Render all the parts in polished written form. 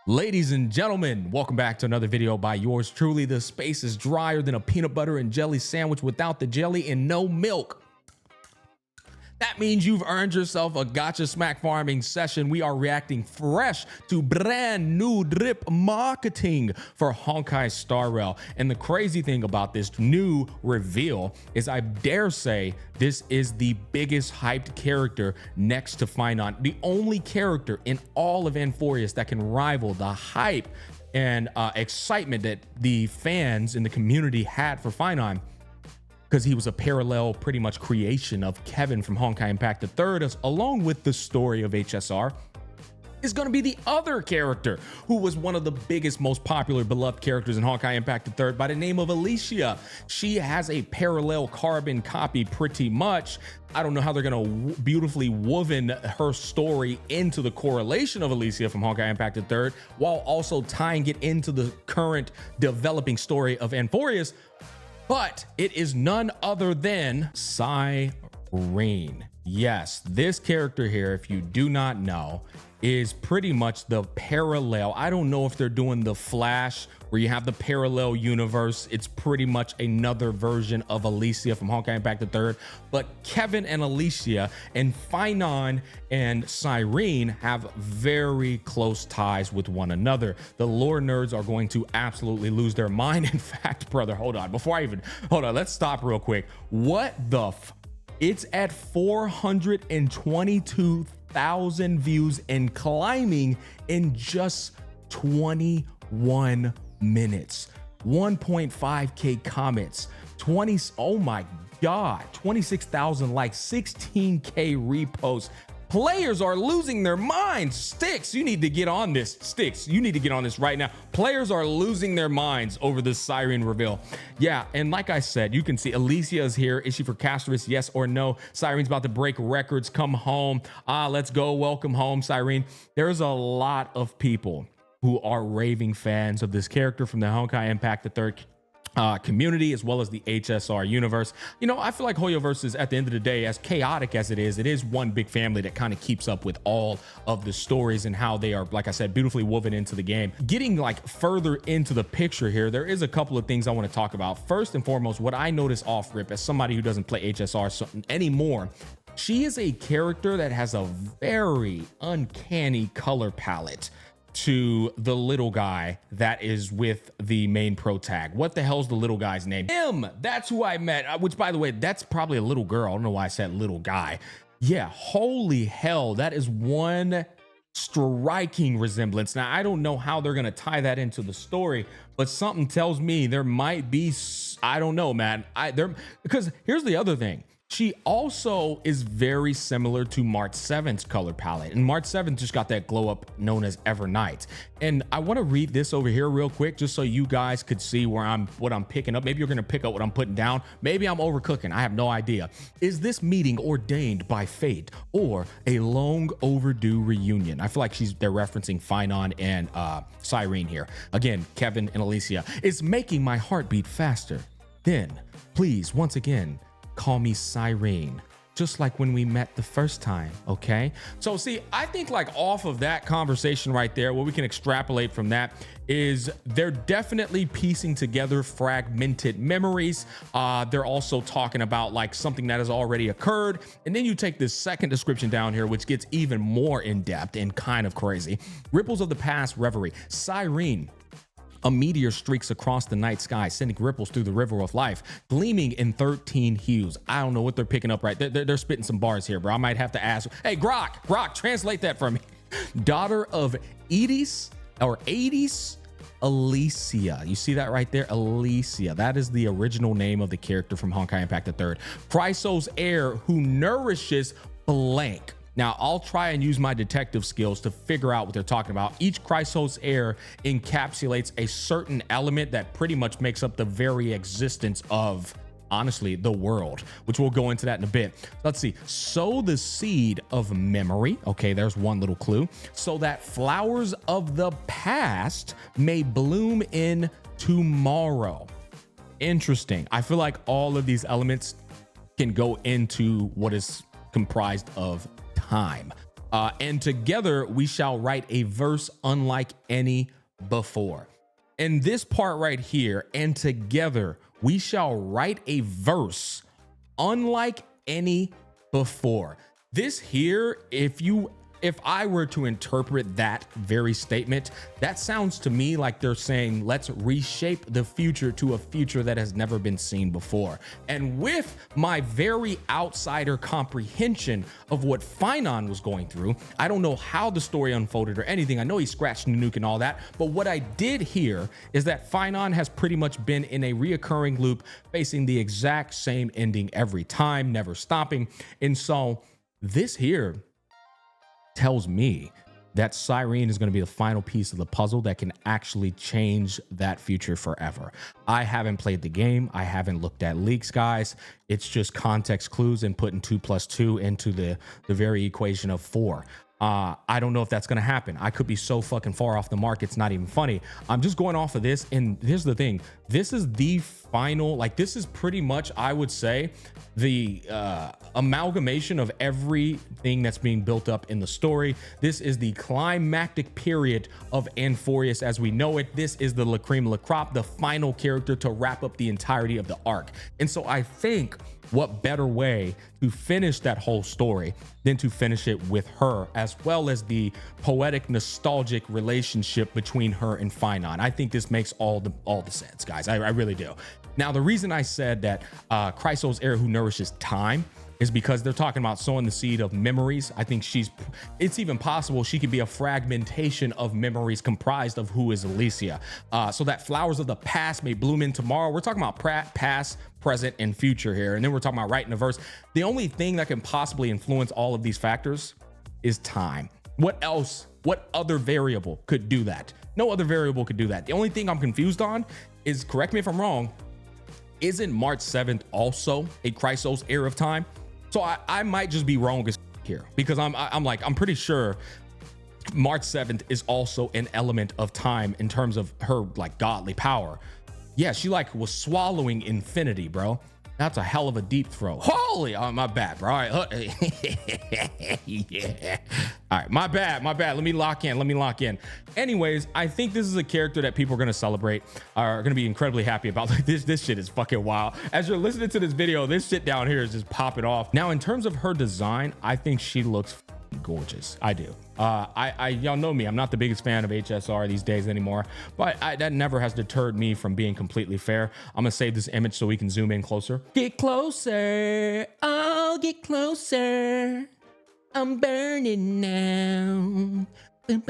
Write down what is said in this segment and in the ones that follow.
Ladies and gentlemen, welcome back to another video by yours truly. The space is drier than a peanut butter and jelly sandwich without the jelly and no milk. That means you've earned yourself a Gacha smack farming session. We are reacting fresh to brand new drip marketing for Honkai Star Rail. And the crazy thing about this new reveal is I dare say this is the biggest hyped character next to Finon. The only character in all of Anforius that can rival the hype and excitement that the fans in the community had for Finon, because he was a parallel pretty much creation of Kevin from Honkai Impact III, along with the story of HSR, is going to be the other character who was one of the biggest, most popular, beloved characters in Honkai Impact III by the name of Alicia. She has a parallel carbon copy pretty much. I don't know how they're going to beautifully woven her story into the correlation of Alicia from Honkai Impact III while also tying it into the current developing story of Anforius. But it is none other than Cyrene. Yes, this character here, if you do not know, is pretty much the parallel. I don't know if they're doing the Flash where you have the parallel universe. It's pretty much another version of Alicia from Honkai Impact III. But Kevin and Alicia and Finon and Cyrene have very close ties with one another. The lore nerds are going to absolutely lose their mind. In fact, brother, hold on. Let's stop real quick. What the It's at 422,000 views and climbing in just 21 minutes. 1.5K comments, oh my God, 26,000 likes, 16K reposts. Players are losing their minds. Sticks, you need to get on this. Sticks, you need to get on this right now. Players are losing their minds over this Cyrene reveal. Yeah, and like I said, you can see Alicia is here. Is she for Castorus? Yes or no? Cyrene's about to break records. Come home. Let's go. Welcome home, Cyrene. There's a lot of people who are raving fans of this character from the Honkai Impact III community, as well as the HSR universe. You know, I feel like Hoyoverse is, at the end of the day, as chaotic as it is one big family that kind of keeps up with all of the stories and how they are, like I said, beautifully woven into the game. Getting like further into the picture here, there is a couple of things I want to talk about. First and foremost, what I notice off rip as somebody who doesn't play HSR anymore, she is a character that has a very uncanny color palette to the little guy that is with the main pro tag. What the hell's the little guy's name? Him, that's who I met, which by the way, that's probably a little girl. I don't know why I said little guy. Yeah, holy hell, that is one striking resemblance. Now, I don't know how they're gonna tie that into the story, but something tells me there might be, I don't know, man. Because here's the other thing. She also is very similar to March 7th's color palette, and March 7th just got that glow up known as Evernight. And I want to read this over here real quick just so you guys could see what I'm picking up. Maybe you're going to pick up what I'm putting down. Maybe I'm overcooking. I have no idea. Is this meeting ordained by fate or a long overdue reunion? I feel like they're referencing Finon and Cyrene here. Again, Kevin and Alicia. It's making my heart beat faster. Then, please, once again, call me Cyrene, just like when we met the first time, okay? So see, I think like off of that conversation right there, what we can extrapolate from that is they're definitely piecing together fragmented memories. They're also talking about like something that has already occurred. And then you take this second description down here, which gets even more in depth and kind of crazy. Ripples of the past reverie. Cyrene. A meteor streaks across the night sky, sending ripples through the river of life, gleaming in 13 hues. I don't know what they're picking up right. They're spitting some bars here, bro. I might have to ask. Hey, Grok, translate that for me. Daughter of Edis or Adis, Alicia. You see that right there? Alicia. That is the original name of the character from Honkai Impact III. Chrysos heir who nourishes blank. Now, I'll try and use my detective skills to figure out what they're talking about. Each Chrysos heir encapsulates a certain element that pretty much makes up the very existence of, honestly, the world, which we'll go into that in a bit. Let's see. Sow the seed of memory. Okay, there's one little clue. So that flowers of the past may bloom in tomorrow. Interesting. I feel like all of these elements can go into what is comprised of time. And together we shall write a verse unlike any before. And this part right here, and together we shall write a verse unlike any before. This here, if I were to interpret that very statement, that sounds to me like they're saying, let's reshape the future to a future that has never been seen before. And with my very outsider comprehension of what Finon was going through, I don't know how the story unfolded or anything. I know he scratched Nanook and all that, but what I did hear is that Finon has pretty much been in a reoccurring loop, facing the exact same ending every time, never stopping. And so this here tells me that Cyrene is going to be the final piece of the puzzle that can actually change that future forever. I haven't played the game. I haven't looked at leaks, guys. It's just context clues and putting 2 + 2 into the very equation of 4. I don't know if that's going to happen. I could be so fucking far off the mark. It's not even funny. I'm just going off of this. And here's the thing. This is the final, like, this is pretty much, I would say, the amalgamation of everything that's being built up in the story. This is the climactic period of Anforius as we know it. This is the la creme la crop, the final character to wrap up the entirety of the arc. And so I think what better way to finish that whole story than to finish it with her, as well as the poetic, nostalgic relationship between her and Finon. I think this makes all the sense, guys. I really do. Now, the reason I said that Chrysos heir who nourishes time is because they're talking about sowing the seed of memories. I think it's even possible she could be a fragmentation of memories comprised of who is Alicia. So that flowers of the past may bloom in tomorrow. We're talking about past, present, and future here. And then we're talking about writing a verse. The only thing that can possibly influence all of these factors is time. What else? What other variable could do that? No other variable could do that. The only thing I'm confused on is, correct me if I'm wrong, isn't March 7th also a Chrysos heir of time? So I might just be wrong here, because I'm pretty sure March 7th is also an element of time in terms of her like godly power. Yeah, she like was swallowing infinity, bro. That's a hell of a deep throw. Holy, oh, my bad, bro. All right. Yeah. All right, my bad. Let me lock in. Anyways, I think this is a character that people are going to celebrate, are going to be incredibly happy about. Like, this shit is fucking wild. As you're listening to this video, this shit down here is just popping off. Now, in terms of her design, I think she looks gorgeous. I do. Y'all know me. I'm not the biggest fan of HSR these days anymore, but that never has deterred me from being completely fair. I'm gonna save this image so we can zoom in closer. Get closer. I'll get closer. I'm burning now. All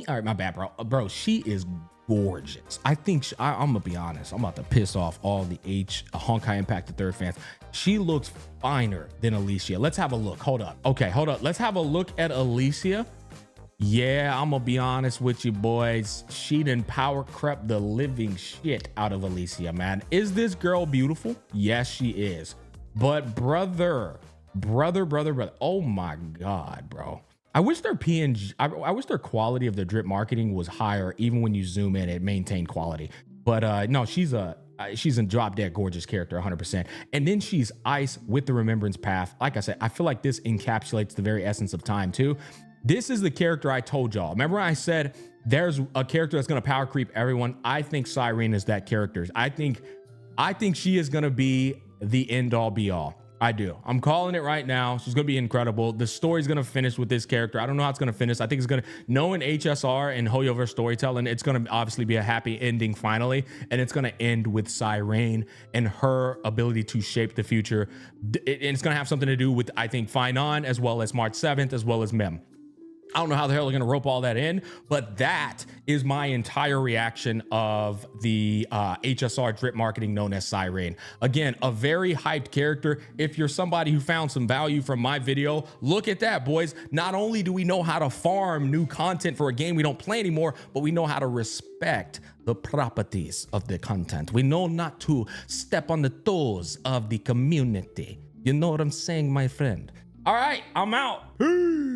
right, my bad, bro. Bro, she is gorgeous. I think I'm gonna be honest. I'm about to piss off all the Honkai Impact the Third fans. She looks finer than Alicia. Let's have a look. Hold up. Okay, hold up. Let's have a look at Alicia. Yeah, I'm gonna be honest with you, boys. She done power crept the living shit out of Alicia, man. Is this girl beautiful? Yes, she is. But brother. Oh my God, bro. I wish their PNG, I wish their quality of their drip marketing was higher. Even when you zoom in, it maintained quality. But no, she's a drop dead gorgeous character, 100%. And then she's ice with the remembrance path. Like I said, I feel like this encapsulates the very essence of time too. This is the character I told y'all. Remember I said there's a character that's gonna power creep everyone. I think Cyrene is that character. I think she is gonna be the end all be all. I do. I'm calling it right now. She's going to be incredible. The story's going to finish with this character. I don't know how it's going to finish. I think it's going to, knowing HSR and Hoyoverse storytelling, it's going to obviously be a happy ending finally. And it's going to end with Cyrene and her ability to shape the future. And it's going to have something to do with, I think, Finon, as well as March 7th, as well as Mem. I don't know how the hell they're going to rope all that in, but that is my entire reaction of the HSR drip marketing known as Cyrene. Again, a very hyped character. If you're somebody who found some value from my video, look at that, boys. Not only do we know how to farm new content for a game we don't play anymore, but we know how to respect the properties of the content. We know not to step on the toes of the community. You know what I'm saying, my friend? All right, I'm out. Peace.